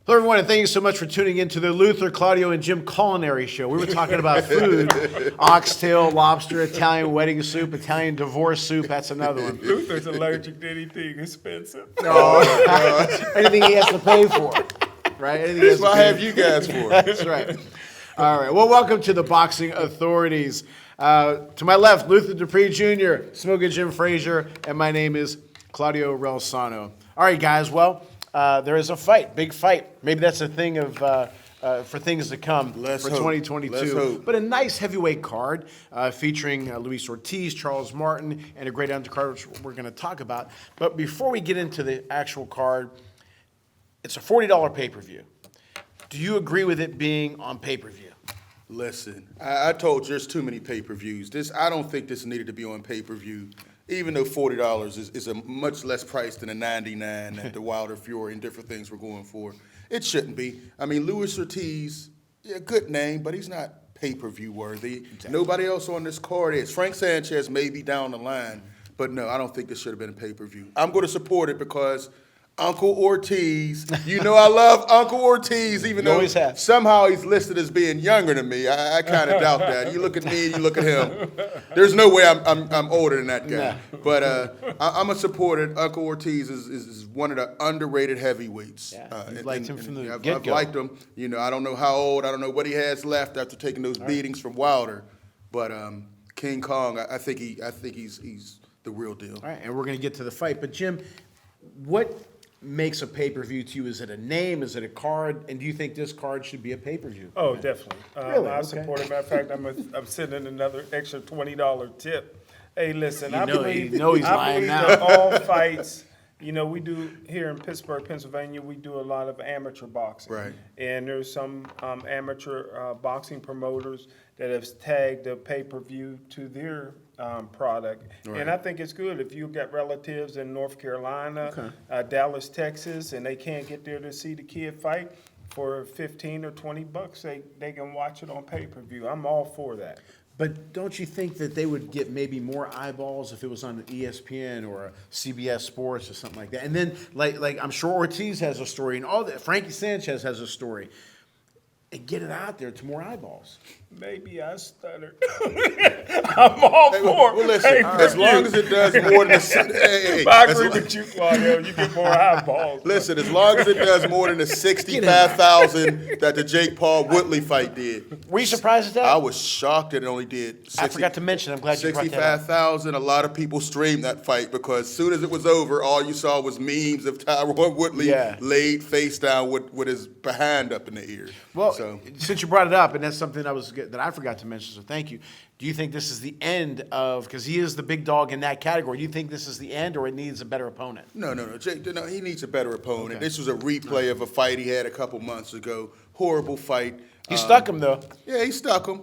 Hello, everyone, and thank you so much for tuning in to the Luther, Claudio, and Jim Culinary Show. We were talking about food, oxtail, lobster, Italian wedding soup, Italian divorce soup. That's another one. Luther's allergic to anything expensive. No, anything he has to pay for, right? Anything he has That's to what I pay have you guys for. That's right. All right. Well, welcome to the Boxing Authorities. To my left, Luther Dupree Jr., Smoking Jim Frazier, and my name is Claudio Relsano. All right, guys. Well, there is a fight, big fight. Maybe that's a thing of for things to come for 2022. Let's hope. But a nice heavyweight card featuring LUIZ Ortiz, Charles Martin, and a great undercard, which we're going to talk about. But before we get into the actual card, it's a $40 pay-per-view. Do you agree with it being on pay-per-view? Listen, I told you there's too many pay-per-views. I don't think this needed to be on pay-per-view, even though $40 is a much less price than a $99 that the Wilder Fury and different things were going for. It shouldn't be. I mean, LUIZ Ortiz, yeah, good name, but he's not pay-per-view worthy. Exactly. Nobody else on this card is. Frank Sanchez may be down the line, but no, I don't think this should have been a pay-per-view. I'm going to support it because Uncle Ortiz, you know I love Uncle Ortiz, even though somehow he's listed as being younger than me. I kind of doubt that. You look at me and you look at him. There's no way I'm older than that guy. No. But I'm a supporter. Uncle Ortiz is one of the underrated heavyweights. Yeah, you've liked him from the I've get-go. I've liked him. You know, I don't know how old. I don't know what he has left after taking those beatings from Wilder. But King Kong, I think he's the real deal. All right, and we're going to get to the fight. But Jim, what makes a pay-per-view to you? Is it a name? Is it a card? And do you think this card should be a pay-per-view? Oh, definitely. Really? I support it. Matter of fact, I'm sending another extra $20 tip. Hey, listen, I believe that all fights, you know, we do here in Pittsburgh, Pennsylvania, we do a lot of amateur boxing. Right. And there's some amateur boxing promoters that have tagged the pay-per-view to their product. Right. And I think it's good if you've got relatives in North Carolina, Dallas, Texas, and they can't get there to see the kid fight for $15 or $20, they can watch it on pay-per-view. I'm all for that. But don't you think that they would get maybe more eyeballs if it was on ESPN or CBS Sports or something like that? And then, like I'm sure Ortiz has a story, and all that. Frankie Sanchez has a story. And get it out there to more eyeballs. Maybe I stuttered. I'm all for well, listen, as long as it does more than I agree with you, Claudio. You get more eyeballs. Listen, as long as it does more than the 65,000 that the Jake Paul Woodley fight did. Were you surprised at that? I was shocked that it only did 60, I forgot to mention. I'm glad you brought that up. 65,000. A lot of people streamed that fight because as soon as it was over, all you saw was memes of Tyron Woodley laid face down with his behind up in the ear. Well, since you brought it up, and that's something that I forgot to mention, so thank you. Do you think this is the end of, because he is the big dog in that category, do you think this is the end or it needs a better opponent? No. Jake, no, he needs a better opponent. Okay. This was a replay of a fight he had a couple months ago. Horrible fight. He stuck him, though. Yeah, he stuck him.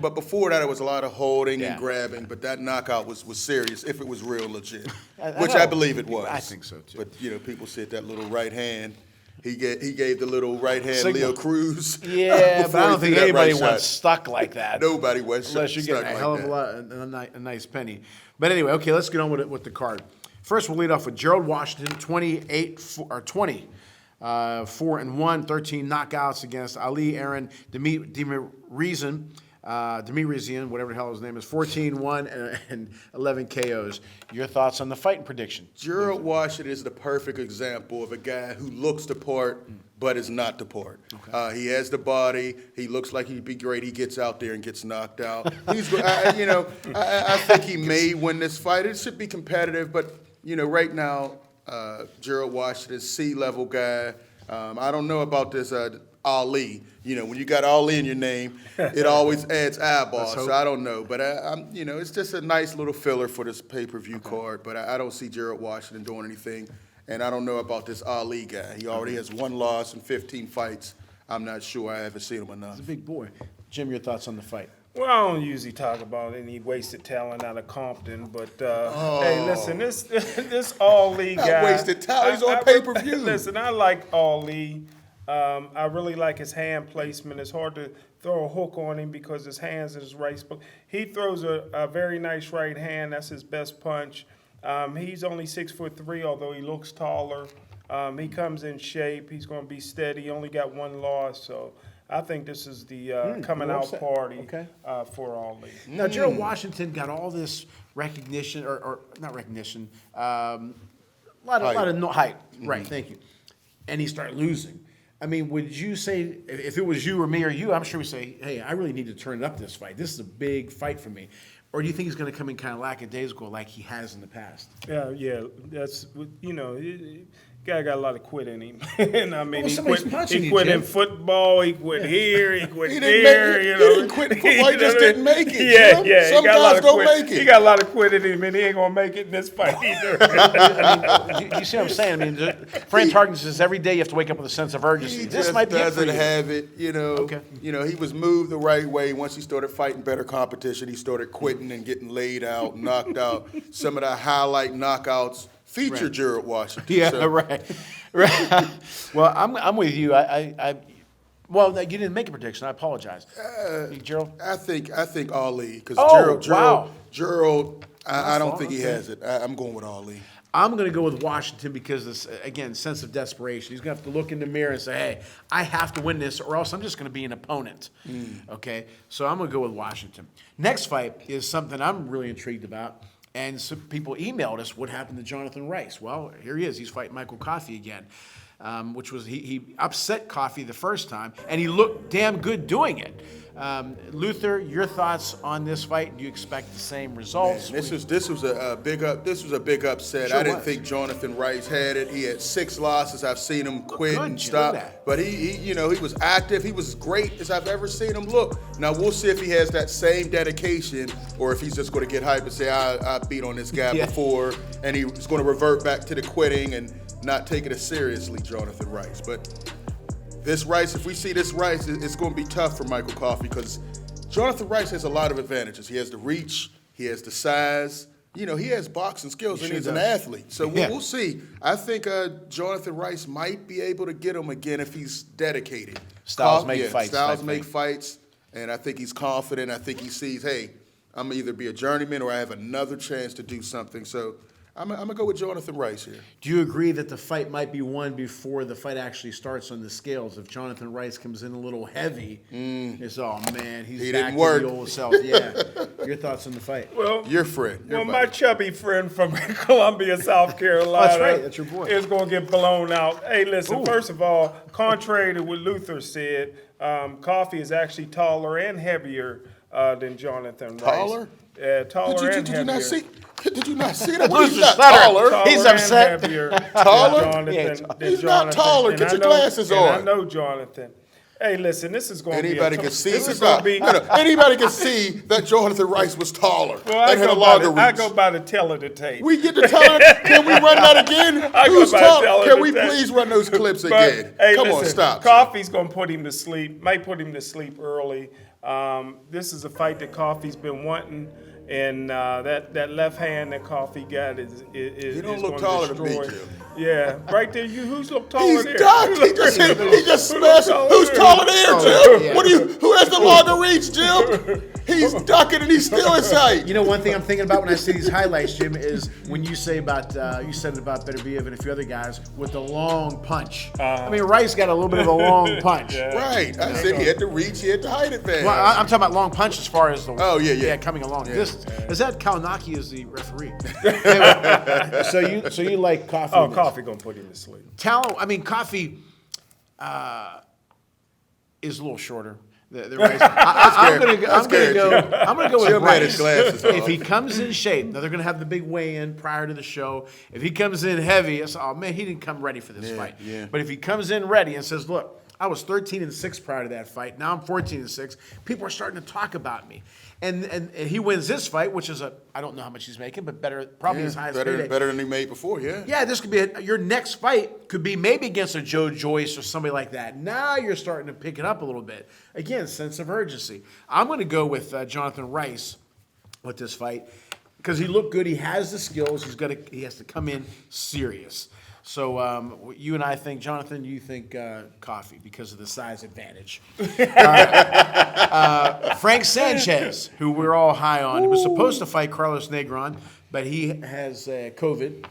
But before that, it was a lot of holding and grabbing. But that knockout was serious, if it was real legit, which I believe it was. I think so, too. But, you know, people said that little right hand. He gave the little right hand Leo Cruz. Yeah, but I don't think anybody went stuck like that. Nobody was unless you get a hell of a nice penny. But anyway, okay, let's get on with the card. First, we'll lead off with Gerald Washington, 4-1, 13 knockouts against Ali Aaron Demirzian. Demirzian, whatever the hell his name is, 14-1 and 11 KOs. Your thoughts on the fight and prediction? Gerald Washington is the perfect example of a guy who looks the part but is not the part. Okay. He has the body. He looks like he'd be great. He gets out there and gets knocked out. I think he may win this fight. It should be competitive, but right now, Gerald Washington, C-level guy. I don't know about this Ali. When you got Ali in your name, it always adds eyeballs. So I don't know, but it's just a nice little filler for this pay-per-view card. But I don't see Gerald Washington doing anything, and I don't know about this Ali guy. He already has one loss in 15 fights. I'm not sure. I haven't seen him enough. He's a big boy. Jim, your thoughts on the fight? Well, I don't usually talk about any wasted talent out of Compton, but hey, listen, this Ali guy. Not wasted talent. He's on pay-per-view. Listen, I like Ali. I really like his hand placement. It's hard to throw a hook on him because his hands is right. He throws a very nice right hand. That's his best punch. He's only 6'3", although he looks taller. He comes in shape. He's going to be steady. He only got one loss, so I think this is the coming out party for Ali. Now, Gerald Washington got all this recognition, or not recognition, a lot of hype. Right, thank you. And he started losing. I mean, would you say, if it was you or me or you, I'm sure we'd say, hey, I really need to turn it up this fight. This is a big fight for me. Or do you think he's going to come in kind of lackadaisical like he has in the past? Yeah, that's, guy got a lot of quit in him. And I mean, he quit in football, he quit here, he quit there. He didn't quit in football, he just didn't make it. Yeah. Some guys don't make it. He got a lot of quit in him, and he ain't going to make it in this fight either. You see what I'm saying? I mean, Frank Tarkin says every day you have to wake up with a sense of urgency. He This just might be it for doesn't you. have it, Okay. He was moved the right way. Once he started fighting better competition, he started quitting and getting laid out, knocked out. Some of the highlight knockouts feature Gerald Washington. Yeah, so. right. Well, I'm with you. Well, you didn't make a prediction. I apologize. Gerald? I think Ali, because Gerald, I don't think he has it. I'm going with Ali. I'm going to go with Washington because, this, again, sense of desperation. He's going to have to look in the mirror and say, hey, I have to win this or else I'm just going to be an opponent. Okay? So I'm going to go with Washington. Next fight is something I'm really intrigued about. And some people emailed us what happened to Jonathan Rice. Well, here he is. He's fighting Michael Coffey again, which was he upset Coffey the first time, and he looked damn good doing it. Luther, your thoughts on this fight? Do you expect the same results? Man, this was a big upset. Sure I didn't was. think Jonathan Rice had it. He had 6 losses. I've seen him quit and you know stop. that. But he was active. He was as great as I've ever seen him look. Now we'll see if he has that same dedication or if he's just going to get hyped and say I beat on this guy before, and he's going to revert back to the quitting and not take it as seriously, Jonathan Rice. But this Rice, if we see this Rice, it's going to be tough for Michael Coffey because Jonathan Rice has a lot of advantages. He has the reach, he has the size, he has boxing skills, and he's an athlete. So we'll see. I think Jonathan Rice might be able to get him again if he's dedicated. Styles make fights. Styles make fights, and I think he's confident. I think he sees, hey, I'm going to either be a journeyman or I have another chance to do something. So I'm going to go with Jonathan Rice here. Do you agree that the fight might be won before the fight actually starts on the scales? If Jonathan Rice comes in a little heavy, it's, oh, man, he's back to the old self. Yeah. Your thoughts on the fight? Well, your friend. Well, my chubby friend from Columbia, South Carolina. That's right. That's your boy. Is going to get blown out. Hey, listen, first of all, contrary to what Luther said, Coffey is actually taller and heavier than Jonathan Rice. Taller? Taller and heavier. Did you not see that? Luther's He's not taller. taller. He's upset. Taller? He's not taller. Get your glasses on. I know Jonathan. Hey, listen, this is going to be anybody can see. Anybody can see that Jonathan Rice was taller. Well, and had a longer reach. I go by the tail the tape. We get the taller. Can we run that again? Who's taller? Can we please run those clips again? Hey, Come listen, on, stop. Coffey's going to put him to sleep. Might put him to sleep early. This is a fight that Coffey's been wanting. And that left hand that Coffey got is You don't is look gonna taller destroy. than me, Jim. Yeah, right there. Who's look taller He's there? ducked. He just smashed. Who's taller there, Jim? Who has the longer reach, Jim? He's ducking and he's still in sight. You know, one thing I'm thinking about when I see these highlights, Jim, is when you say about you said it about Beterbiev and a few other guys with the long punch. I mean, Rice got a little bit of a long punch. Right. I said he had the reach, he had the height advantage. Well, I'm talking about long punch as far as the coming along distance. Is that Kalinaki as the referee? so you like Coffey? Oh, Coffey gonna put him to sleep. Coffey is a little shorter. The Rice. I'm gonna go with Jim had his Rice. glasses on. If he comes in shape, now they're gonna have the big weigh-in prior to the show. If he comes in heavy, it's, oh man, he didn't come ready for this fight. Yeah. But if he comes in ready and says, look, I was 13-6 prior to that fight. Now I'm 14-6. People are starting to talk about me. And he wins this fight, which is I don't know how much he's making, but probably his highest payday. Better than he made before, Yeah, this could be your next fight could be maybe against a Joe Joyce or somebody like that. Now you're starting to pick it up a little bit. Again, sense of urgency. I'm going to go with Jonathan Rice with this fight because he looked good. He has the skills. He has to come in serious. So you and I think, Jonathan, you think Coffey because of the size advantage. Frank Sanchez, who we're all high on, he was supposed to fight Carlos Negron, but he has COVID.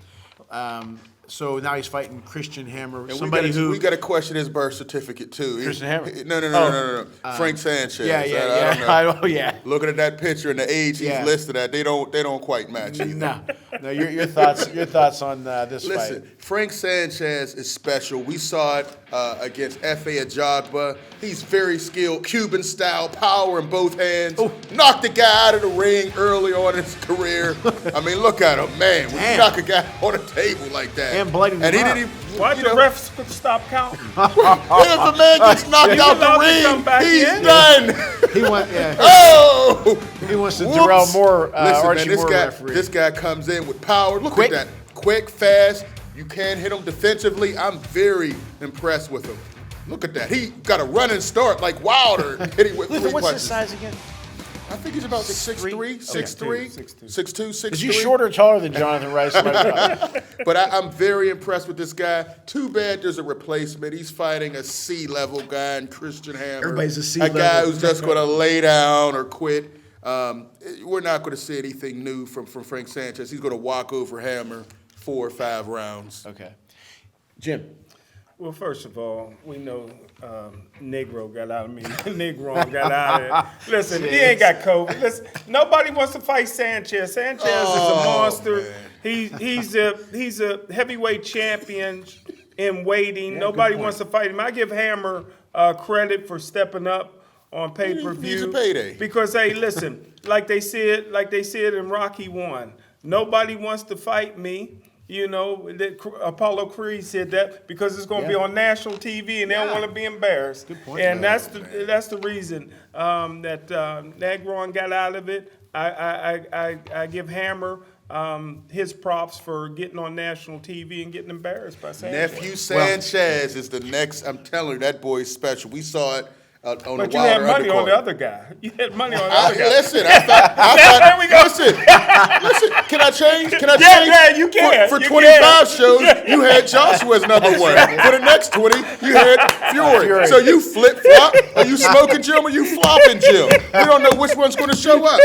So now he's fighting Christian Hammer, And somebody we got to question his birth certificate too. Christian Hammer? No. Frank Sanchez. Yeah. I don't know. Yeah. Looking at that picture and the age Yeah. he's listed at, they don't quite match either. No. Your thoughts on this Listen, fight? Frank Sanchez is special. We saw it against F.A. Ajagba. He's very skilled, Cuban-style, power in both hands. Ooh. Knocked the guy out of the ring early on in his career. I mean, look at him, man. When you knock a guy on the table like that. And bloodied And him he up. didn't even... Why'd the refs stop counting? If a man gets knocked He's out allowed to the come ring, back he's in. done. He went. Yeah. Oh! He wants to Whoops. Darrell Moore, Listen, Archie man, Moore referee. this guy comes in with power. Look Quick. at that. Quick, fast. You can't hit him defensively. I'm very impressed with him. Look at that. He got a running start like Wilder, hitting with Luther, three what's punches. his size again? I think he's about 6'3", 6'3", 6'2", 6'3". Is he shorter or taller than Jonathan Rice? But I'm very impressed with this guy. Too bad there's a replacement. He's fighting a C-level guy in Christian Hammer. Everybody's a C A guy level. who's just going to lay down or quit. We're not going to see anything new from Frank Sanchez. He's going to walk over Hammer 4 or 5 rounds. Okay. Jim. Well, first of all, we know Negro got out of me. Negro got out of it. Listen, he ain't got COVID. Listen, nobody wants to fight Sanchez. Sanchez is a monster. Man. He's a heavyweight champion in waiting. Nobody wants to fight him. I give Hammer credit for stepping up on pay-per-view. He's a payday. Because hey, listen, like they said in Rocky 1, nobody wants to fight me. You know, Apollo Creed said that because it's going to be on national TV and they don't want to be embarrassed. Good point. And that's the reason that Negron got out of it. I give Hammer his props for getting on national TV and getting embarrassed by Sanchez. Nephew Sanchez is the next. I'm telling you, that boy's special. We saw it on the Wilder But you had money undercard. on the other guy. You had money on the other guy. Listen, I thought, There we go. listen, can I change? Can I change? Yeah, you can. For You 25 can. shows, you had Joshua as number one. For the next 20, you had Fury. So you flip-flop, or you smoking Jim, or you flopping Jim. We don't know which one's going to show up.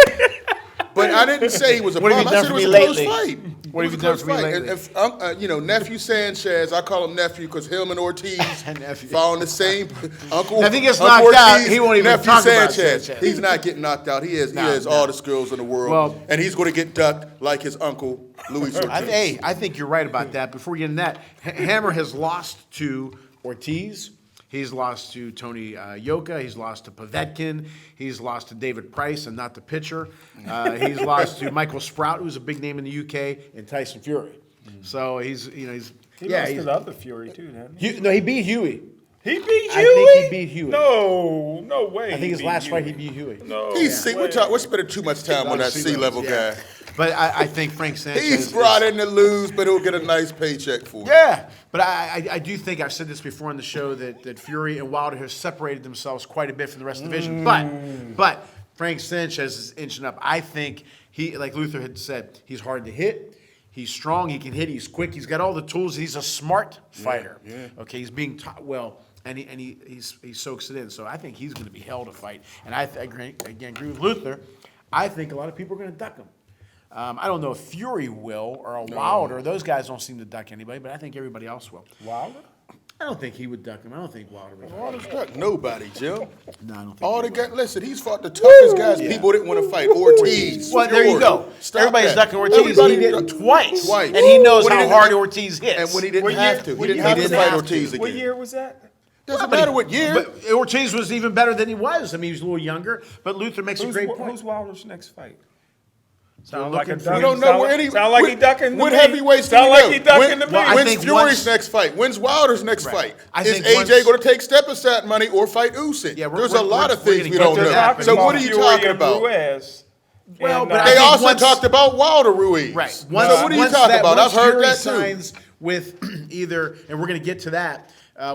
But I didn't say he was a What have bum. you I done said for it was me a close lately? fight. What have It you was a done for me close lately? fight. And, nephew Sanchez, I call him nephew because him and Ortiz Nephew. following the same. Uncle. If he gets Uncle knocked out, Ortiz, he won't even nephew talk about Sanchez. Sanchez. He's not getting knocked out. He has all the skills in the world, Well- and he's going to get ducked like his uncle LUIZ Ortiz. I think you're right about that. Before we get in that, Hammer has lost to Ortiz. He's lost to Tony Yoka. He's lost to Povetkin. He's lost to David Price, and not the pitcher. He's lost to Michael Sprout, who's a big name in the UK, and Tyson Fury. So He lost to he's the other Fury too, didn't he? no, he beat Huey. He beat Huey? I think he beat Huey. No way. I think his last fight he beat Huey. No. We're spending too much time on that C-level guy. But I think Frank Sanchez. He's brought in to lose, but he'll get a nice paycheck for it. Yeah, but I do think I've said this before on the show that Fury and Wilder have separated themselves quite a bit from the rest of the division. But Frank Sanchez is inching up. I think he, like Luther had said, he's hard to hit. He's strong. He can hit. He's quick. He's got all the tools. He's a smart fighter. Yeah. Okay, he's being taught well. And he soaks it in. So I think he's going to be hell to fight. And I agree with Luther. I think a lot of people are going to duck him. I don't know if Fury will or a Wilder. Those guys don't seem to duck anybody, but I think everybody else will. Wilder? I don't think he would duck him. I don't think Wilder would duck him. Wilder's ducked nobody, Jim. No, I don't think All he the would. guys, listen, he's fought the toughest guys people didn't want to fight. Ortiz. Well, there you go. Stop Everybody's that. ducking Ortiz. Everybody He did it ducked twice. Twice. And he knows When he how didn't- hard Ortiz hits. And when he didn't What have year- to. what He didn't year have to didn't fight have Ortiz to. What again. year was that? Doesn't matter what year. But Ortiz was even better than he was. I mean, he was a little younger. But Luther makes a great point. Who's Wilder's next fight? Sound like a looking duck. for- We don't know where any. Sound like he when- ducking the When meat. heavyweights do Sound we like know? he ducking the meat. I When's think Fury's once- next fight? When's Wilder's next Right. fight? I Is think AJ once- going to take Stepasat money or fight Usyk? Yeah, There's a lot of we're things gonna we get don't to know. that. So what are you Fury talking and about? Ruiz. Well, And, but I They think also once- talked about Wilder Ruiz. Right. So what are you once talking that- about? I've once heard Fury that too. signs with either, and we're going to get to that.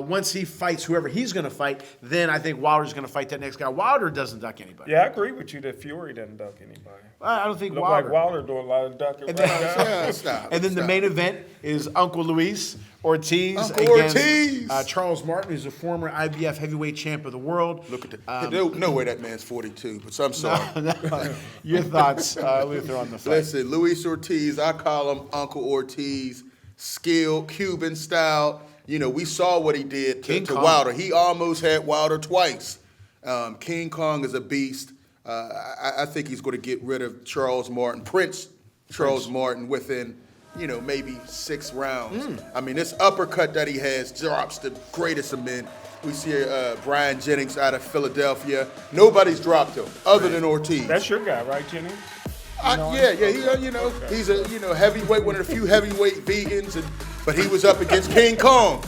Once he fights whoever he's going to fight, then I think Wilder's going to fight that next guy. Wilder doesn't duck anybody. Yeah, I agree with you that Fury doesn't duck anybody. I don't think Look Wilder. like Wilder doing a lot of ducking And right then- now. Yeah, stop. And then the Stop. main event is Uncle Luis Ortiz Uncle against Ortiz. Charles Martin, who's a former IBF heavyweight champ of the world. Look at that. No way that man's 42, but I'm sorry. Your thoughts, Luther, on the fight? Listen, Luis Ortiz, I call him Uncle Ortiz. skilled, Cuban style. You know, we saw what he did to Kong. Wilder. He almost had Wilder twice. King Kong is a beast. I think he's going to get rid of Charles Martin, Prince Charles Martin, within, you know, maybe 6 rounds. I mean, this uppercut that he has drops the greatest of men. We see Brian Jennings out of Philadelphia. Nobody's dropped him other than Ortiz. That's your guy, right, Jennings? He's a heavyweight, one of the few heavyweight vegans, but he was up against King Kong.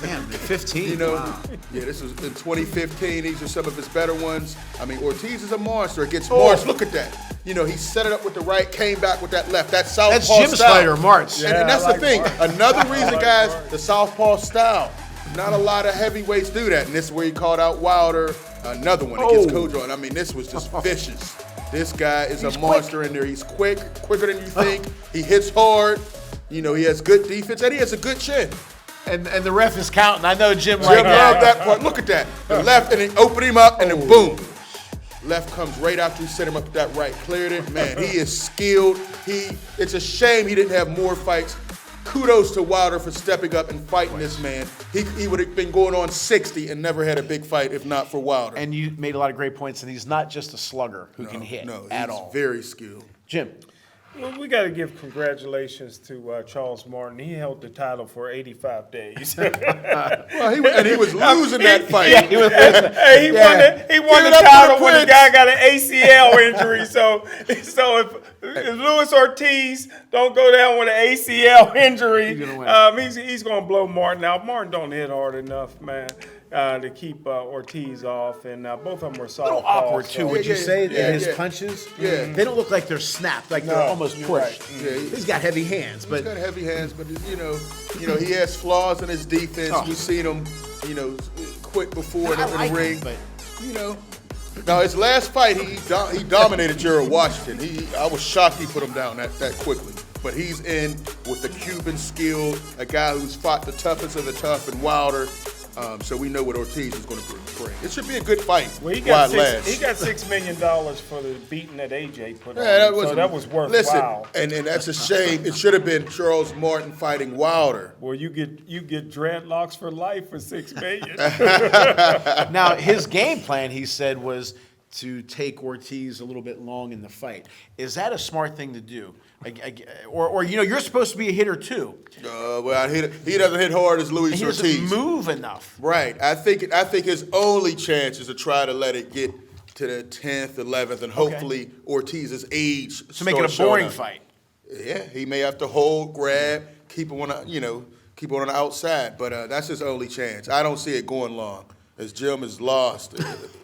Man, 15. Wow. Yeah, this was in 2015. These are some of his better ones. I mean, Ortiz is a monster against March. Look at that. You know, he set it up with the right, came back with that left. That southpaw style. That's Jim's fighter, March. And that's the thing. Another reason, guys, the southpaw style. Not a lot of heavyweights do that, and this is where he called out Wilder. Another one against Kojo. I mean, this was just vicious. This guy is a monster in there. He's quicker than you think. He hits hard. You know, he has good defense, and he has a good chin. And the ref is counting. I know Jim Jim loved that part. Look at that. The left, and then open him up, and then boom. Left comes right after he set him up with that right. Cleared it. Man, he is skilled. It's a shame he didn't have more fights. Kudos to Wilder for stepping up and fighting this man. He would have been going on 60 and never had a big fight if not for Wilder. And you made a lot of great points, and he's not just a slugger who can hit at all. He's very skilled. Jim. Well, we got to give congratulations to Charles Martin. He held the title for 85 days. Well, he was losing that fight. Yeah, he was losing. Hey, he won the title when the guy got an ACL injury. So if Luis Ortiz don't go down with an ACL injury, he's going to blow Martin out. Martin don't hit hard enough, man. To keep Ortiz off, and both of them were soft. A little awkward balls, too, so. would you say? His yeah. punches, Yeah. they don't look like they're snapped, like they're almost pushed. Right. Yeah, He's got heavy hands, but he's got heavy hands, but you know, he has flaws in his defense. We've seen him, quit before in the ring. But Now his last fight, he dominated Gerald Washington. I was shocked he put him down that quickly. But he's in with the Cuban skill, a guy who's fought the toughest of the tough and Wilder. So we know what Ortiz is going to bring. It should be a good fight. Well, he got $6 million for the beating that AJ put on him, so that was worthwhile. Listen, and that's a shame. It should have been Charles Martin fighting Wilder. Well, you get dreadlocks for life for $6 million. now his game plan, he said, was to take Ortiz a little bit long in the fight. Is that a smart thing to do? Or you're supposed to be a hitter too. Well, he doesn't hit hard as Luis Ortiz. He doesn't move enough. Right. I think his only chance is to try to let it get to the 10th, 11th, and hopefully Ortiz's age to make it a boring fight. Yeah, he may have to hold, grab, keep him on the outside, but that's his only chance. I don't see it going long. As Jim is lost.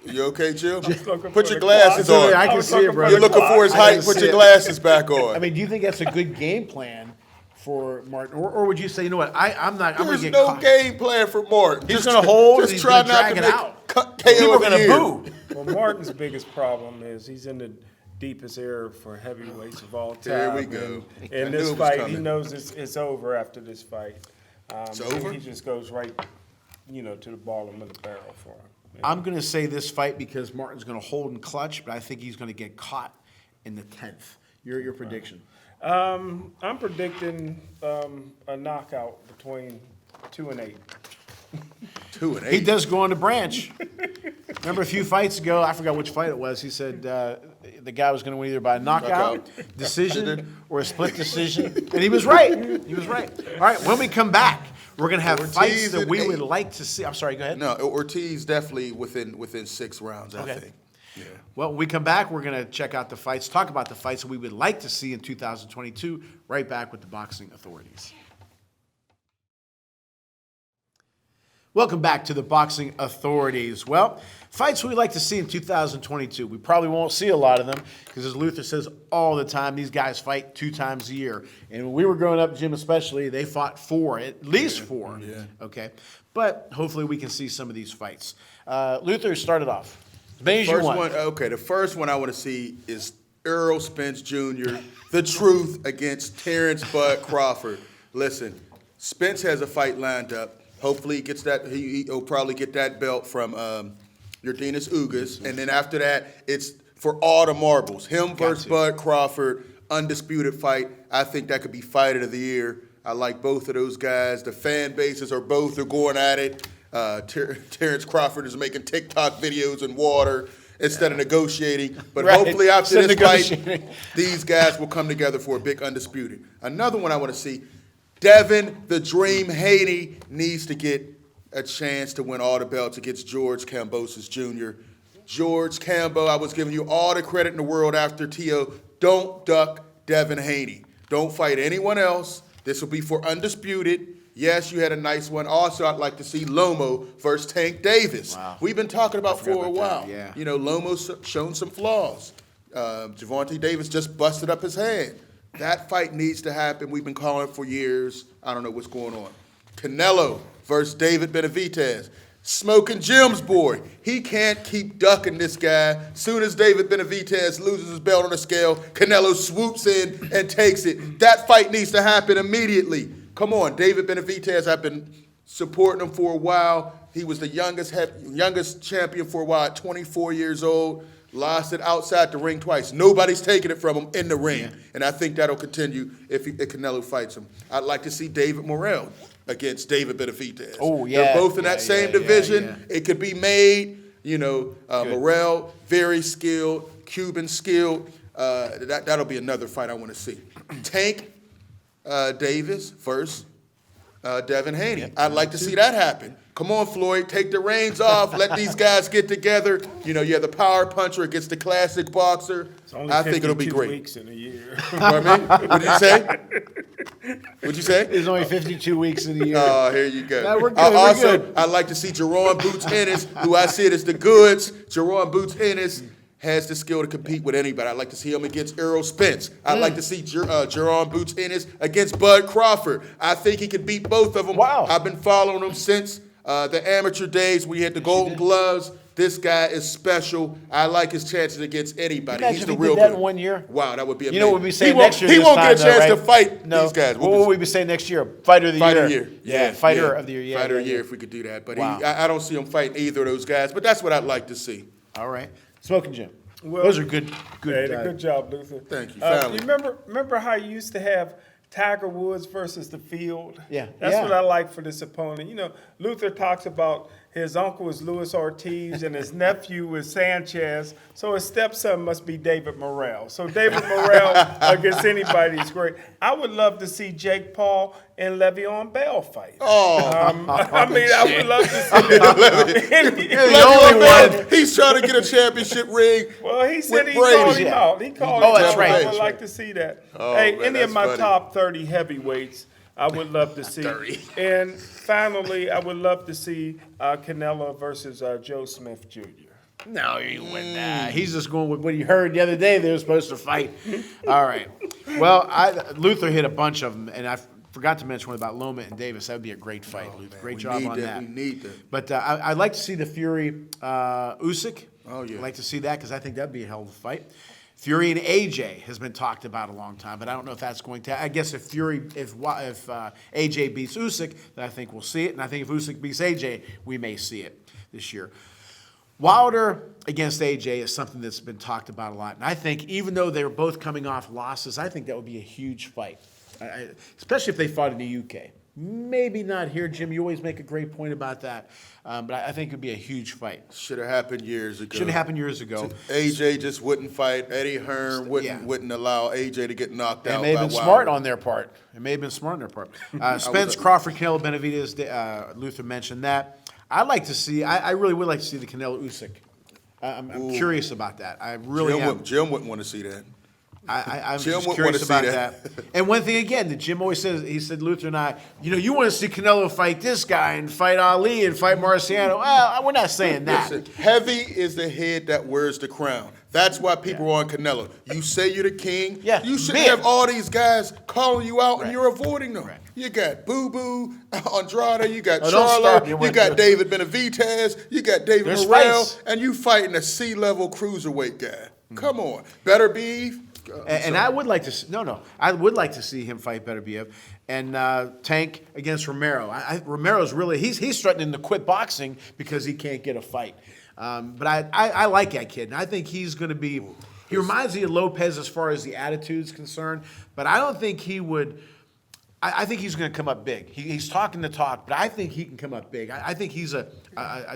You okay, Jim? Put your glasses on. I can see it, bro. You're looking for his height. Put your glasses back on. I mean, do you think that's a good game plan for Martin, or would you say, you know what, I'm not. I'm going to get no caught. game plan for Martin. He's going to hold. Just he's try gonna not drag to it make out. KO People are going to year. boo. Well, Martin's biggest problem is he's in the deepest era for heavyweights of all time. There we go. In this fight, he knows it's over after this fight. It's over? He just goes right, to the bottom of the barrel for him. I'm going to say this fight because Martin's going to hold and clutch, but I think he's going to get caught in the 10th. Your prediction? I'm predicting a knockout between 2 and 8. 2 and 8. He does go on the branch. Remember a few fights ago, I forgot which fight it was, he said the guy was going to win either by a knockout, decision, or a split decision. And he was right. He was right. All right, when we come back, we're going to have fights that we would like to see. I'm sorry, go ahead. No, Ortiz definitely within 6 rounds, I think. Yeah. Well, when we come back, we're going to check out the fights, talk about the fights that we would like to see in 2022, right back with the Boxing Authorities. Welcome back to the Boxing Authorities. Well, fights we'd like to see in 2022. We probably won't see a lot of them because, as Luther says all the time, these guys fight 2 times a year. And when we were growing up, Jim especially, they fought 4, at least 4. Yeah. Okay, but hopefully we can see some of these fights. Luther started off. As many as you want. The first one I want to see is Errol Spence Jr., the truth against Terrence Bud Crawford. Listen, Spence has a fight lined up. Hopefully he gets that. He'll probably get that belt from Yordenis Ugas, and then after that, it's for all the marbles. Him versus Bud Crawford, undisputed fight. I think that could be fight of the year. I like both of those guys. The fan bases are going at it. Terrence Crawford is making TikTok videos in water instead of negotiating. But Right. hopefully after Instead this of fight, negotiating. these guys will come together for a big undisputed. Another one I want to see, Devin the Dream Haney needs to get a chance to win all the belts against George Kambosos Jr. George Cambo, I was giving you all the credit in the world after T.O. Don't duck Devin Haney. Don't fight anyone else. This will be for undisputed. Yes, you had a nice one. Also, I'd like to see Lomo versus Tank Davis. Wow. We've been talking about for a about while. that, yeah. You know, Lomo's shown some flaws. Gervonta Davis just busted up his hand. That fight needs to happen. We've been calling it for years. I don't know what's going on. Canelo versus David Benavidez. Smoking Jim's boy. He can't keep ducking this guy. Soon as David Benavidez loses his belt on the scale, Canelo swoops in and takes it. That fight needs to happen immediately. Come on, David Benavidez, I've been supporting him for a while. He was the youngest champion for a while at 24 years old. Lost it outside the ring twice. Nobody's taking it from him in the ring. Yeah. And I think that'll continue if Canelo fights him. I'd like to see David Morrell against David Benavidez. Oh, yeah. They're both in that same division. Yeah. It could be made. You know, Morrell, very skilled, Cuban skilled. That'll be another fight I want to see. Tank Davis versus Devin Haney. Yep. I'd like to see that happen. Come on, Floyd, take the reins off. Let these guys get together. You know, you have the power puncher against the classic boxer. I think it'll be great. 52 weeks in a year. Pardon me? What did you say? What'd you say? There's only 52 weeks in the year. Oh, here you go. No, we're good, Also, we're good. I'd like to see Jerron Boots Ennis, who I see it as the goods. Jerron Boots Ennis has the skill to compete with anybody. I'd like to see him against Errol Spence. I'd like to see Jerron Boots Ennis against Bud Crawford. I think he could beat both of them. Wow. I've been following him since the amateur days. We had the Golden Gloves. This guy is special. I like his chances against anybody. Imagine He's if the he real did that good. in 1 year. Wow, that would be amazing. You know what we'd be saying He won't- next year? He this won't time, get a chance though, to right? fight No. these guys. What would we be saying next year? Fighter of the Fighter year. of the year. Yeah, fighter of the year. Yeah, Fighter of the yeah. year if we could do that. But Wow. I don't see him fighting either of those guys. But that's what I'd like to see. All right. Smoking Jim. Well, Those are good. Hey, good job, Luther. Thank you. You Finally. remember how you used to have Tiger Woods versus the field? Yeah. That's Yeah. what I like for this opponent. You know, Luther talks about his uncle is LUIZ Ortiz and his nephew is Sanchez. So his stepson must be David Morrell. So David Morrell against anybody is great. I would love to see Jake Paul and Le'Veon Bell fight. Oh, I mean, I would love to see that. Le'Veon Bell, he's trying to get a championship ring. Well, he said With he called Brady. him out. He called Oh, him that's out. right. I That's would right. like to see that. Oh, Hey, man, any of that's my funny. top 30 heavyweights, I would love to see. 30. And finally, I would love to see Canelo versus Joe Smith Jr. No, you win that. He's just going with what he heard the other day they were supposed to fight. All right. Well, Luther hit a bunch of them, and I forgot to mention one about Loma and Davis. That would be a great fight, Luther. Great job on that. We need that. But I'd like to see the Fury Usyk. Oh, yeah. I'd like to see that because I think that'd be a hell of a fight. Fury and AJ has been talked about a long time, but I don't know if that's going to. I guess if AJ beats Usyk, then I think we'll see it, and I think if Usyk beats AJ, we may see it this year. Wilder against AJ is something that's been talked about a lot, and I think even though they're both coming off losses, I think that would be a huge fight, especially if they fought in the UK. Maybe not here, Jim. You always make a great point about that, but I think it would be a huge fight. Should have happened years ago. Should have happened years ago. AJ just wouldn't fight. Eddie Hearn wouldn't allow AJ to get knocked out. It may have by been Wilder. smart on their part. It may have been smart on their part. Spence, Crawford, Canelo, Benavidez, Luther mentioned that. I'd like to see, I really would like to see the Canelo Usyk. I'm curious about that. I really am. Jim wouldn't want to see that. I'm Jim just wouldn't curious wanna about see that. And one thing again that Jim always says, he said, Luther and I, you want to see Canelo fight this guy and fight Ali and fight Marciano. Well, we're not saying that. Listen, heavy is the head that wears the crown. That's why people are on Canelo. You say you're the king. Yeah, You should big. have all these guys calling you out, and you're avoiding them. Right. You got Boo Boo, Andrade, you got Oh, don't start. Charlo, You you went got to- David Benavidez, you got David There's Morrell, fights. and you fighting a C-level cruiserweight guy. Come on. Better beef. And I would like to see, I would like to see him fight Beterbiev and Tank against Romero. Romero's really, he's threatening to quit boxing because he can't get a fight. But I like that kid, and I think he's going to be, he reminds me of Lopez as far as the attitude's concerned, but I don't think he would, I think he's going to come up big. He's talking the talk, but I think he can come up big. I think he's a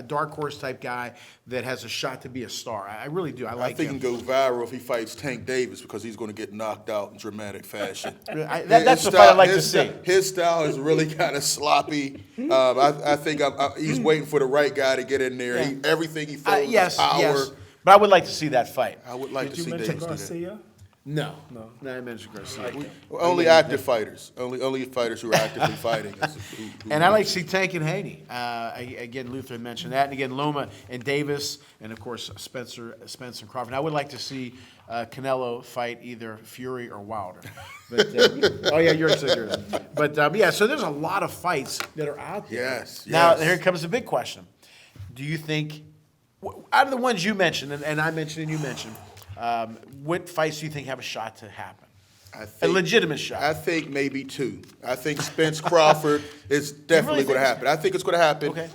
dark horse type guy that has a shot to be a star. I really do. I like think him. he can go viral if he fights Tank Davis because he's going to get knocked out in dramatic fashion. That's the fight I'd like to see. His style is really kind of sloppy. I think he's waiting for the right guy to get in there. Yeah. Everything he throws Yes, is power. yes. But I would like to see that fight. I would like Did to you see mention Davis do that. Garcia? No, I mentioned Garcia. Only active fighters. Only fighters who are actively fighting. And I like to see Tank and Haney. Again, Luther mentioned that. And again, Loma and Davis, and of course, Spence and Crawford. And I would like to see Canelo fight either Fury or Wilder. But, oh, yeah, you're so. But, yeah, so there's a lot of fights that are out there. Yes. Now, yes. here comes the big question. Do you think, out of the ones you mentioned, and I mentioned and you mentioned, what fights do you think have a shot to happen? A legitimate shot. I think maybe 2. I think Spence Crawford is definitely going to happen. I think it's going to happen. Okay.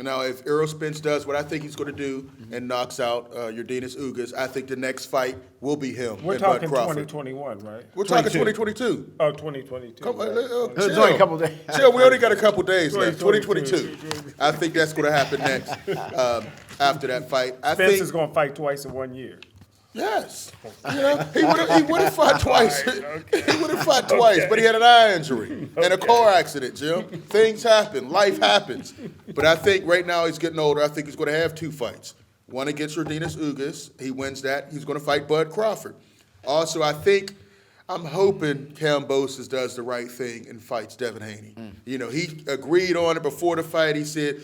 If Errol Spence does what I think he's going to do and knocks out Yordenis Ugas, I think the next fight will be him. We're and talking Bud Crawford. 2021, right? We're talking 2022. Oh, 2022. Come on, right. There's only a couple days. Chill, we only got a couple days left. 2022. 2022. I think that's going to happen next after that fight. Spence is going to fight twice in 1 year. Yes. He would have fought twice. He would have fought twice, but he had an eye injury and a car accident, Jim. Things happen. Life happens. But I think right now he's getting older. I think he's going to have 2 fights. One against Yordenis Ugas. He wins that. He's going to fight Bud Crawford. Also, I'm hoping Kambosos does the right thing and fights Devin Haney. He agreed on it before the fight. He said,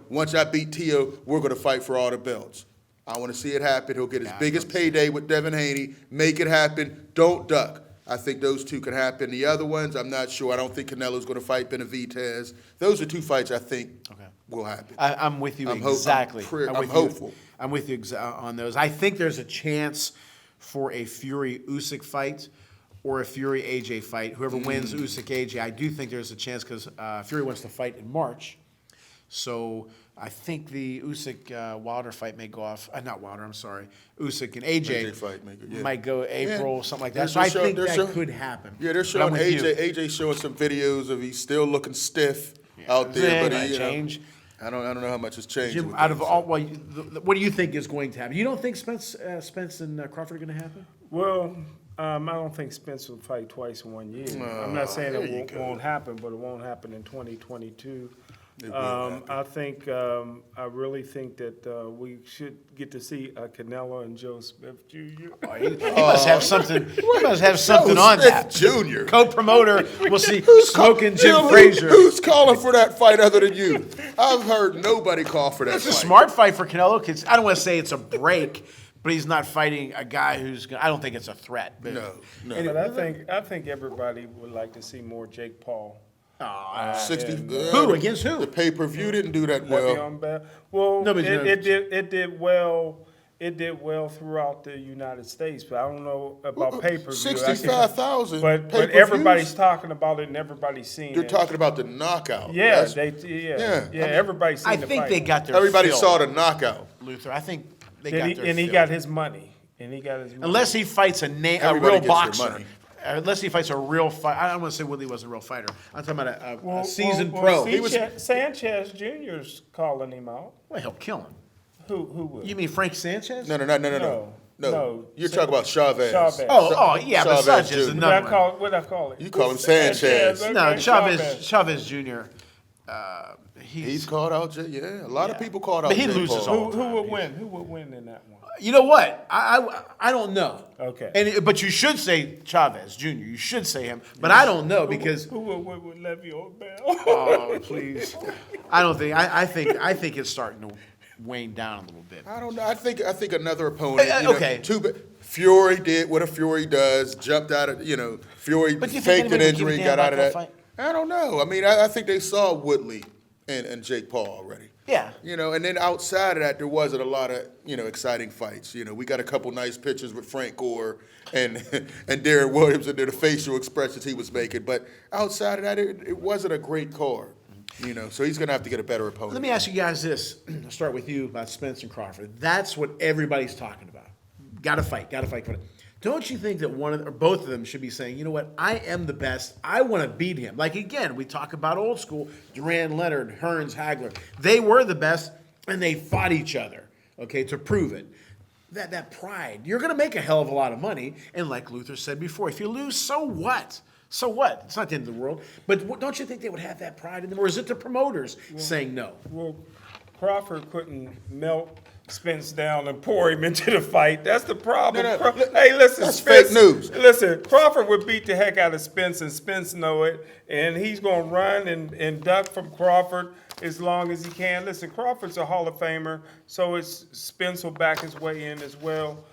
once I beat Tio, we're going to fight for all the belts. I want to see it happen. He'll get his biggest payday with Devin Haney. Make it happen. Don't duck. I think those 2 can happen. The other ones, I'm not sure. I don't think Canelo's going to fight Benavidez. Those are 2 fights I think will happen. I'm with you exactly. I'm hopeful. I'm with you on those. I think there's a chance for a Fury-Usyk fight or a Fury-AJ fight. Whoever wins Usyk-AJ, I do think there's a chance because Fury wants to fight in March. So I think the Usyk-Wilder fight may go off. Not Wilder, I'm sorry. Usyk and AJ fight might go April, something like that. They're So I showing- think they're that showing- could happen. Yeah, they're But showing I'm with you. AJ showing some videos of he's still looking stiff out there, but he, change. I don't know how much has changed. Jim, with out him, of all, what do you think is going to happen? You don't think Spence and Crawford are going to happen? Well, I don't think Spence will fight twice in 1 year. I'm not saying it won't happen, but it won't happen in 2022. I think I really think that we should get to see Canelo and Joe Smith Jr. He must have something. He must have something Joe on Smith that. Jr. Co-promoter. We'll see. Smoking Jim Jim, Frazier. Who's calling for that fight other than you? I've heard nobody call for that It's fight. a smart fight for Canelo. 'Cause I don't want to say it's a break, but he's not fighting a guy who's. I don't think it's a threat. But No. But I think everybody would like to see more Jake Paul. 60. Who against who? The pay-per-view didn't do that Well, well. it did well. It did well throughout the United States, but I don't know about pay-per-view. 65,000 But pay-per-views? everybody's talking about it and everybody's seen You're it. talking about the knockout. Yeah, That's- everybody's seen I the think fight. they got their. Everybody fill, saw the knockout. Luther. I think they And got he, their. and he fill. got his money. Unless he fights a Everybody real gets their boxer. money. Unless he fights a real fight. I don't want to say Willie was a real fighter. I'm talking about a seasoned well, pro. Sanchez Jr.'s calling him out. Well, he'll kill him. Who would? You mean Frank Sanchez? No. No. You're talking about Chavez. Chavez. Oh, yeah, but Chavez Sanchez is Jr. another one. What I call it? You call him Sanchez. Okay, No, Chavez Jr. He's called out. A lot of people called out. But he Jake loses Paul. all. Who would win? Who would win in that one? You know what? I don't know. Okay. But you should say Chavez Jr. You should say him. But I don't know because. Who would win with Le'Veon Bell? Oh, please. I don't think. I think it's starting to wane down a little bit. I don't know. I think another opponent. Okay. Fury did what a Fury does. Jumped out of Fury But do you think faked an anybody would give a injury, damn got out about of that that. I don't know. I mean, I think they saw Woodley and Jake Paul already. Yeah. And then outside of that, there wasn't a lot of, exciting fights. We got a couple nice pictures with Frank Gore and Darren Williams and the facial expressions he was making. But outside of that, it wasn't a great card. So he's going to have to get a better opponent. Let me ask you guys this. I'll start with you about Spence and Crawford. That's what everybody's talking about. Got to fight for it. Don't you think that or both of them should be saying, you know what, I am the best. I want to beat him. Like, again, we talk about old school, Duran Leonard, Hearns, Hagler. They were the best, and they fought each other, okay, to prove it. That pride. You're going to make a hell of a lot of money, and like Luther said before, if you lose, so what? So what? It's not the end of the world. But don't you think they would have that pride in them, or is it the promoters saying no? Well, Crawford couldn't melt Spence down and pour him into the fight. That's the problem. Hey, listen, That's Spence, fake news. Listen, Crawford would beat the heck out of Spence, and Spence know it, and he's going to run and duck from Crawford as long as he can. Listen, Crawford's a Hall of Famer, so Spence will back his way in as well.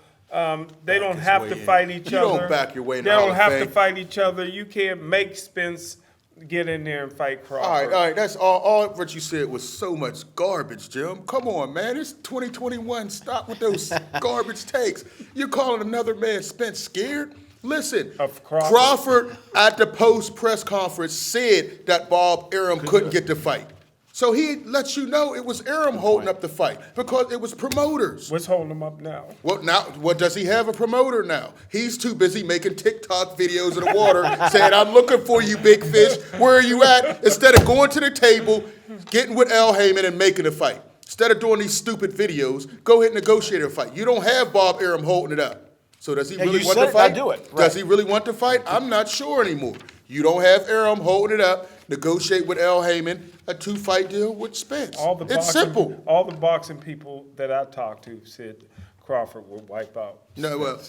They don't have to fight each other. You don't back your way in They the Hall don't of have Fame. to fight each other. You can't make Spence get in there and fight Crawford. All right, that's all what you said was so much garbage, Jim. Come on, man, it's 2021. Stop with those garbage takes. You're calling another man Spence scared? Listen, Of Crawford? Crawford at the post-press conference said that Bob Arum couldn't get the fight. So he lets you know it was Arum holding up the fight because it was promoters. What's holding him up now? Well, now, what does he have a promoter now? He's too busy making TikTok videos in the water saying, I'm looking for you, big fish. Where are you at? Instead of going to the table, getting with Al Heyman and making a fight. Instead of doing these stupid videos, go ahead and negotiate a fight. You don't have Bob Arum holding it up. So does he really you want said to it, fight? I do it. Does Right. he really want to fight? I'm not sure anymore. You don't have Arum holding it up. Negotiate with Al Heyman a 2-fight deal with Spence. It's simple. All the boxing people that I talked to said Crawford would wipe out. No, well,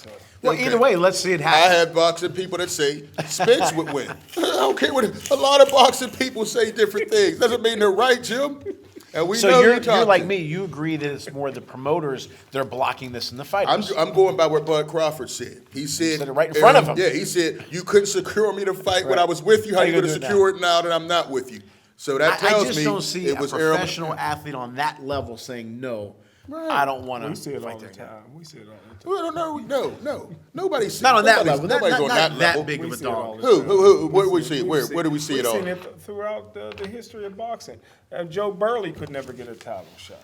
Well, okay. either way, let's see it I happen. have boxing people that say Spence would win. I don't care what a lot of boxing people say different things. Doesn't mean they're right, Jim. And we know So you're talking. like me. You agree that it's more the promoters that are blocking this than the fighters. I'm going by what Bud Crawford said. He said said it right in front of him. Yeah, he said you couldn't secure me to fight when Right. I was with you. How you going to gonna do it secure it now that I'm not with you? So that I tells just me don't see it a was Arum. professional athlete on that level saying no. Right. I don't want to We see it all fight the that guy. time. We see it all the time. Well, no. Nobody's Not on that nobody's- level. Not Nobody's on that level. big of We a see it all dog. the Who? Where do we see it? Where do we see We've it all? seen it throughout the history of boxing. Joe Burley could never get a title shot.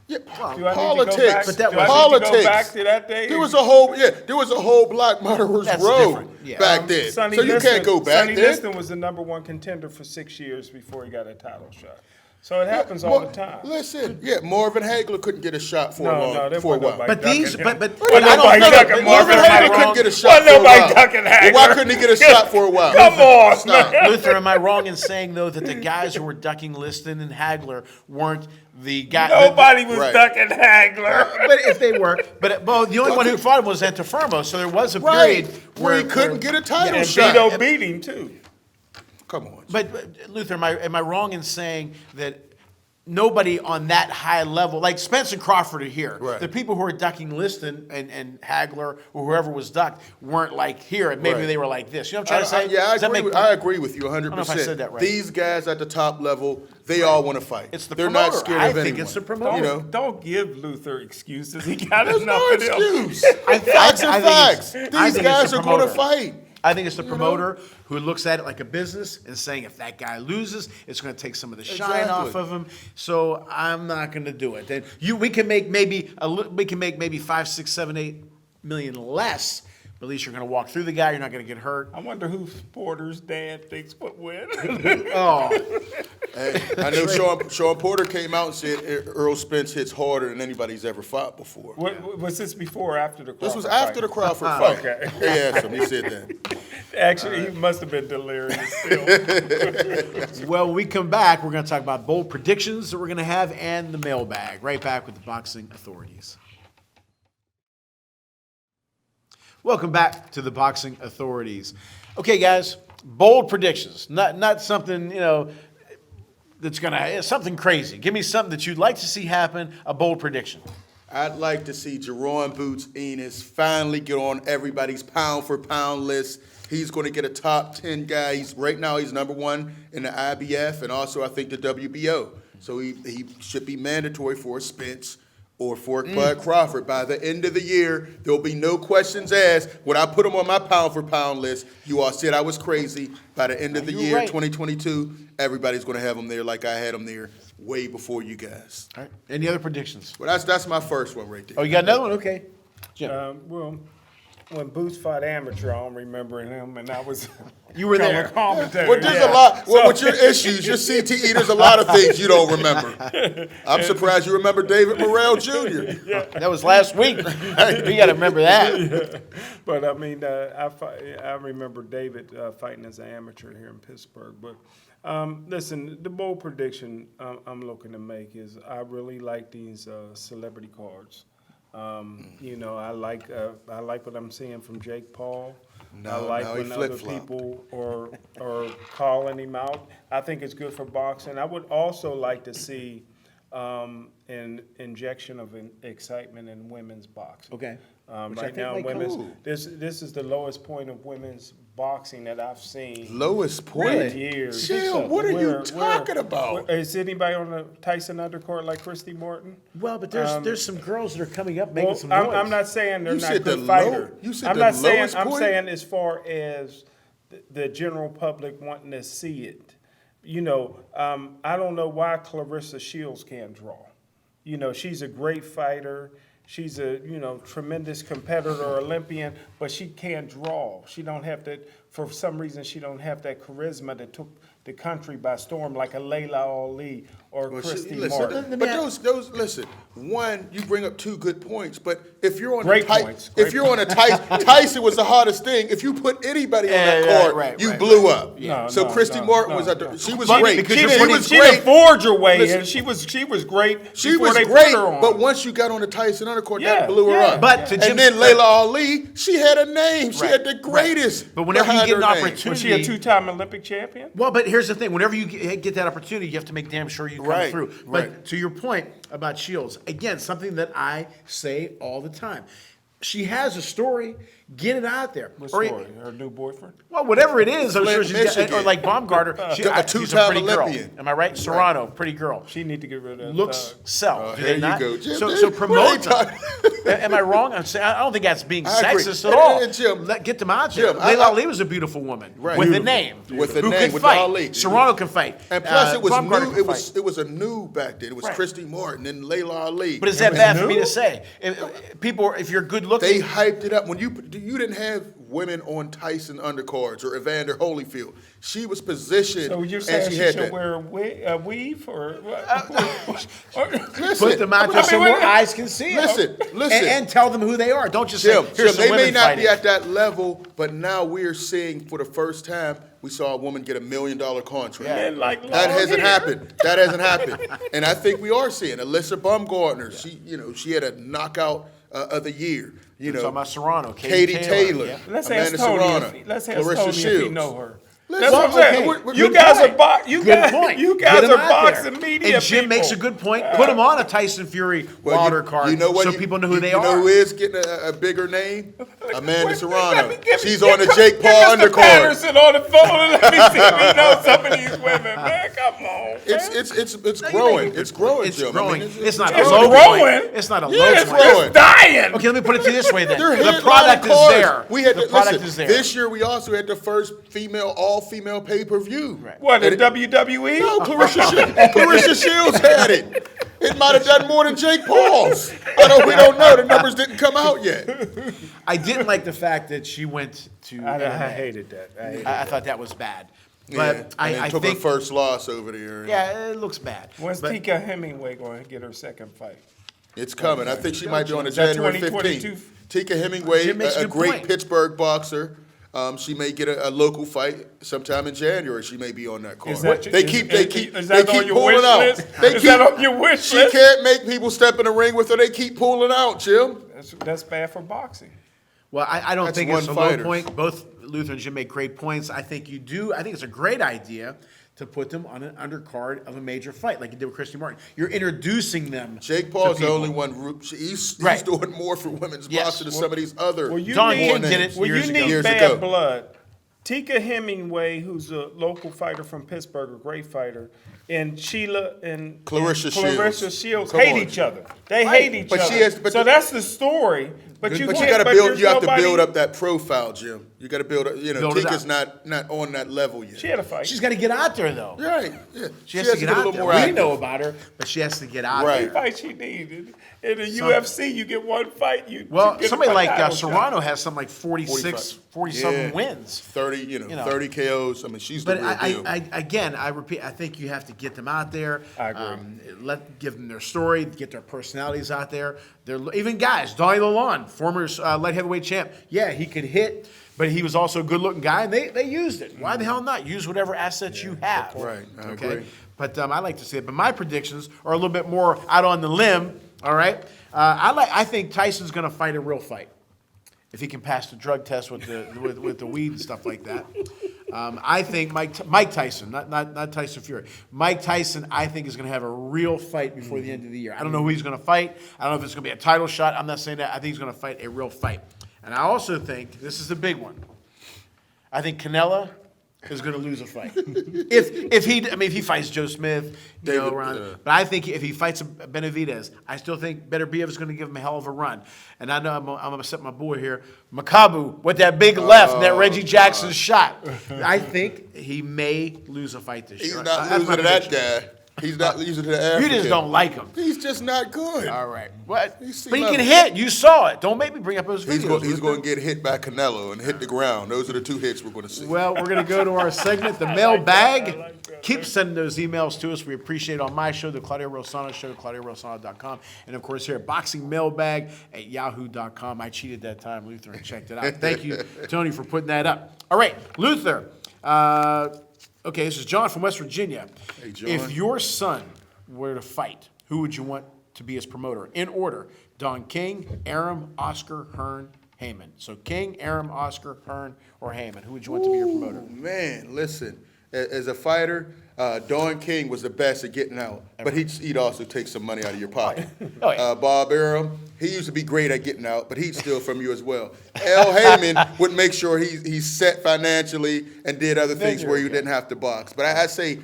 Yeah, Do I need to go politics. back- But that do I need to politics. go back to that day? There was a whole Black Murderers That's Row different, yeah. back then. Sonny So you Liston- can't go back Sonny there. Liston was the #1 contender for 6 years before he got a title shot. So it happens all the time. Listen, Marvin Hagler couldn't get a shot for a No, while. there for a wasn't while. nobody But these, ducking him. but Wasn't I don't nobody know. ducking Marvin Hagler Hagler. couldn't get a shot Wasn't for a nobody while. ducking Well, why Hagler. couldn't he get a shot for a while? Come on. Stop. Luther, am I wrong in saying though that the guys who were ducking Liston and Hagler weren't the guy? Nobody was Right. ducking Hagler. But if they were, well, the only one who fought him was Antifermo, so there was a Right. period Where he couldn't get a title And shot. Vito beat him too. Come on. But Luther, am I wrong in saying that nobody on that high level, like Spence and Crawford are here. Right. The people who are ducking Liston and Hagler or whoever was ducked weren't like here, and maybe Right. they were like this. You know what I'm trying to say? Yeah, Does that make- I agree with you 100%. I don't know if I said that right. These guys at the top level, they all want to fight. It's the They're not promoter. scared I of think anyone. it's the promoter. You know? Don't give Luther excuses. He got There's enough no of them. excuse. Facts are I think facts. it's- I These think it's guys the are going to promoter. fight. I think it's the promoter who looks at it like a business and saying if that guy loses, it's going to take some of the shine Exactly. off of him. So I'm not going to do it. Then we can make maybe 5, 6, 7, 8 million less. But at least you're going to walk through the guy. You're not going to get hurt. I wonder who Porter's dad thinks would win. Oh, Hey, I know Sean Porter came out and said Earl Spence hits harder than anybody's ever fought before. Was this before or after the Crawford This was after fight? the Crawford fight. Okay. They asked him. He said that. Actually, he must have been delirious still. well, when we come back, we're going to talk about bold predictions that we're going to have and the mailbag. Right back with the boxing authorities. Welcome back to the boxing authorities. Okay, guys, bold predictions. Not something, that's gonna something crazy. Give me something that you'd like to see happen. A bold prediction. I'd like to see Jerome Boots Enos finally get on everybody's pound-for-pound list. He's going to get a top 10 guy. Right now he's #1 in the IBF and also I think the WBO. So he should be mandatory for Spence or for Bud Crawford. By the end of the year, there'll be no questions asked. When I put him on my pound-for-pound list, you all said I was crazy. By the end of the You're year, right. 2022, everybody's going to have him there like I had him there way before you guys. All right. Any other predictions? Well, that's my first one right there. Oh, you got another one? Okay. Jim. Well, when Boots fought amateur, I don't remember him, and I was You were color there. commentator. Well, there's yeah. a lot. Well, with your issues, your CTE, there's a lot of things you don't remember. I'm surprised you remember David Morrell Jr. That was last week. You got to remember that. But I mean, I remember David fighting as an amateur here in Pittsburgh. But listen, the bold prediction I'm looking to make is I really like these celebrity cards. You know, I like what I'm seeing from Jake Paul. I like now he when other flip-flop. people are calling him out. I think it's good for boxing. I would also like to see an injection of excitement in women's boxing. Okay. Which I Right think now, might come. women's Ooh. this is the lowest point of women's boxing that I've seen. Lowest point. in years. Chill, what are you talking about? Is anybody on the Tyson undercourt like Christy Morton? Well, but there's some girls that are coming up making Well, some noise. I'm not saying they're You not said good the fighers. you said I'm the not saying. lowest I'm point? saying as far as the general public wanting to see it. You know, I don't know why Clarissa Shields can't draw. You know, she's a great fighter. She's a, tremendous competitor, Olympian, but she can't draw. She don't have that, for some reason, she don't have that charisma that took the country by storm like a Layla Ali or Well, Christy listen, Martin. but those listen. One, you bring up two good points, but if you're on Great a points, if you're on a Tyson was the hardest thing. If you put anybody on that card, right, you right, blew up. No, So no, Christy no, Martin no, was no. she was But great. because She you're was She great. didn't forge her way Listen, in. She was great. She before was they great, put her on. but once you got on the Tyson undercourt, Yeah, that blew her yeah. up. But to Jim's and then credit- Layla Ali, she had a name. She Right, had the right. greatest. But whenever you behind get an her name. opportunity- was she a two-time Olympic champion? Well, but here's the thing. Whenever you get that opportunity, you have to make damn sure you come Right, through. But right. to your point about Shields, again, something that I say all the time. She has a story. Get it out there. What Or- story? Her new boyfriend? Well, whatever it is, I'm Flint, sure she's got, Michigan. or like Baumgartner. She's A a two-time pretty girl. Olympian. Am I right? Serrano, pretty girl. She need to get rid of that Looks, thug. sell. Do here they you not? go. Jim, So what are promote you them. talking- Am I wrong? I don't think that's being I agree. sexist at all. And Jim- Get them out there. Jim, Layla I- Ali was a beautiful woman Right. with a Beautiful. name. With a Who name, could with fight. Ali. Serrano can fight. And plus, it was Baumgartner new. can It was a new back then. It was Right. Christy Martin and Layla Ali. But is that was bad for me new? to say? If you're good looking, They hyped it up when you didn't have women on Tyson undercards or Evander Holyfield. She was positioned So you're and saying she she had should that. wear a weave or what? Listen, put them out there I so mean, more wait. eyes can see them. Listen. And tell them who they are. Don't just Jim, say, here's some they may women not fighting. be at that level, but now we're seeing for the first time, we saw a woman get $1 million contract. And like That long hasn't hair. happened. That hasn't happened. And I think we are seeing Alyssa Baumgartner. She had a knockout of the year. Talking about Serrano, Katie Taylor, yeah. Let's Amanda ask Tony. Serrano, Let's ask Clarissa Tony if he Shields. know her. Listen, That's what I'm okay, saying. we're- You good guys point. are boxing Good point. Get 'em out there. boxing media And Jim people. makes a good point. Put them on a Tyson Fury Well, Wilder card you know what, so people know who they you are. know who is getting a bigger name? Amanda Serrano. Give She's me- on the give- Jake give Paul Mr. undercard. Patterson on the phone and let me see if he knows some of these women. Man, come on. It's No, growing. you make It's growing, It's Jim. growing. I mean, It's not a It's low growing. point. It's not a Yeah, low it's point. growing. It's dying. Okay, let me put it to you this way then. They're The headlining product is cards. there. We had The to, product listen, is there. This year we also had the first all-female pay-per-view. Right. What, the And WWE? No, Clarissa Shields had it. It might have done more than Jake Paul's. We don't know. The numbers didn't come out yet. I didn't like the fact that she went to I MMA. hated that. I hated I thought that was bad. Yeah, But and I then took think, her first loss over there. yeah, it looks bad. When's But- Tika Hemingway going to get her second fight? It's coming. I think she might be on the Is that January 2022? 15th. Tika Hemingway, Jim makes a a good great point. Pittsburgh boxer. She may get a local fight sometime in January. She may be on that card. Is that- They is- keep is that on your pulling wish out. list? They Is that on your wish She list? can't make people step in the ring with her. They keep pulling out, Jim. That's bad for boxing. Well, I don't That's think it's a one low fighter. point. Both Luther and Jim make great points. I think you do. I think it's a great idea to put them on an undercard of a major fight, like you did with Christy Martin. You're introducing them. Jake to Paul's the people. only one. He's Right. doing more for women's Yes. boxing than some of these other. Well, you Don need, King did it well, years you ago. need Years bad ago. blood. Tika Hemingway, who's a local fighter from Pittsburgh, a great fighter, and Sheila and Clarissa Shields Come hate on. each other. They hate each But other. she has- but so the- that's the story. But you But you can't- got to but build. there's You have to nobody- build up that profile, Jim. You got to build up. You know, Build it Tika's up. not on that level yet. She had a fight. She's got to get out there, though. Right. Yeah. She has to get a out little there. more We active. know about her, but she has to get out Right. there. fight she needed. In the UFC, you get one fight. Well, you get somebody a like title shot. Serrano has something like 46, 40-something Yeah. wins. 30, You know. 30 KOs. I mean, she's the But real deal. I repeat, I think you have to get them out there. I agree. Give them their story, get their personalities out there. They're even guys. Donnie Lalonde, former light heavyweight champ. Yeah, he could hit, but he was also a good-looking guy, and they used it. Why the hell not? Use whatever assets you have. Right, I Okay. agree. But I like to see it. But my predictions are a little bit more out on the limb. All right. I think Tyson's going to fight a real fight if he can pass the drug test with the weed and stuff like that. I think Mike Tyson, not Tyson Fury. Mike Tyson, I think, is going to have a real fight before the end of the year. I don't know who he's going to fight. I don't know if it's going to be a title shot. I'm not saying that. I think he's going to fight a real fight. And I also think, this is the big one, I think Canelo is going to lose a fight. if he fights Joe Smith, David, but I think if he fights Benavidez, I still think Beterbiev is going to give him a hell of a run. And I know I'm going to set my boy here, Makabu, with that big left, and that Reggie Jackson shot. I think he may lose a fight this year. He's not That's my losing to that prediction. guy. He's not losing to the African. You just don't like him. He's just not good. All right. What? He's But he sea can level. hit. You saw it. Don't make me bring up those videos. He's going to get hit by Canelo and hit the ground. Those are the two hits we're going to see. Well, we're going to go to our segment, the mailbag. Keep sending those emails to us. We appreciate it on my show, the Claudio Rosano Show, ClaudioRosano.com. And, of course, here at Boxing Mailbag at Yahoo.com. I cheated that time, Luther, and checked it out. Thank you, Tony, for putting that up. All right, Luther. Okay, this is John from West Virginia. Hey, John. If your son were to fight, who would you want to be his promoter? In order, Don King, Arum, Oscar, Hearn, Heyman. So King, Arum, Oscar, Hearn, or Heyman. Who would you want to be your promoter? Man, listen, as a fighter, Don King was the best at getting out, but he'd also take some money out of your pocket. Oh, yeah. Bob Arum, he used to be great at getting out, but he'd steal from you as well. Al Heyman would make sure he's set financially and did other things where you didn't have to box. But I'd say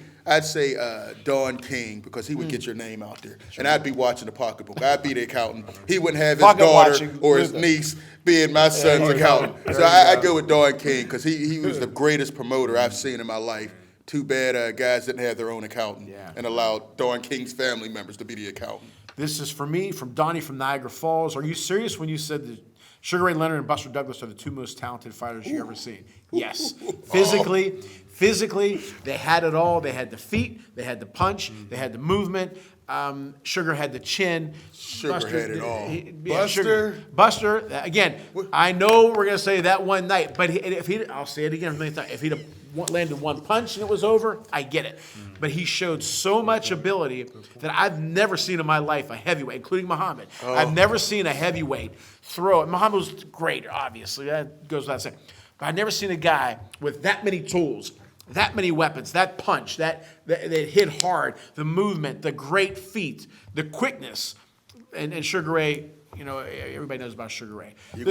Don King, because he would get your name out there. And I'd be watching the pocketbook. I'd be the accountant. He wouldn't have his Pocket daughter watching or his Luther. niece being my son's accountant. So I'd go with Don King, because he was the greatest promoter I've seen in my life. Too bad guys didn't have their own accountant and allowed Don King's family members to be the accountant. This is for me, from Donnie from Niagara Falls. Are you serious when you said that Sugar Ray Leonard and Buster Douglas are the two most talented fighters you've ever seen? Yes. Physically, they had it all. They had the feet, they had the punch, they had the movement. Sugar had the chin. Sugar had it all. Buster, again, I know we're going to say that one night, but I'll say it again. If he'd have landed one punch and it was over, I get it. But he showed so much ability that I've never seen in my life a heavyweight, including Muhammad. I've never seen a heavyweight throw it. Muhammad was great, obviously. That goes without saying. But I've never seen a guy with that many tools, that many weapons, that punch, that hit hard, the movement, the great feet, the quickness. And Sugar Ray, everybody knows about Sugar Ray. You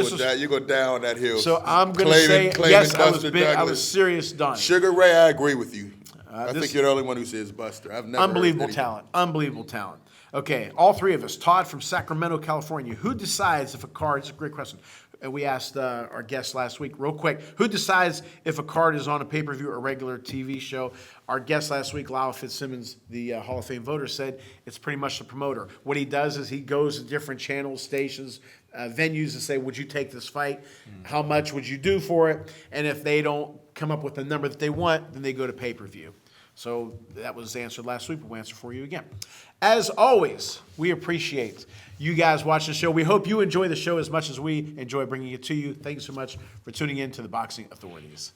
go down that hill. So I'm going to say, yes, I was serious, Donnie. Sugar Ray, I agree with you. I think you're the only one who says Buster. I've never Unbelievable heard anyone. talent. Okay, all three of us. Todd from Sacramento, California. Who decides if a card, it's a great question. We asked our guest last week, real quick, who decides if a card is on a pay-per-view or regular TV show? Our guest last week, Lyle Fitzsimmons, the Hall of Fame voter, said it's pretty much the promoter. What he does is he goes to different channels, stations, venues and say, would you take this fight? How much would you do for it? And if they don't come up with the number that they want, then they go to pay-per-view. So that was answered last week, but we'll answer for you again. As always, we appreciate you guys watching the show. We hope you enjoy the show as much as we enjoy bringing it to you. Thank you so much for tuning in to the Boxing Authorities.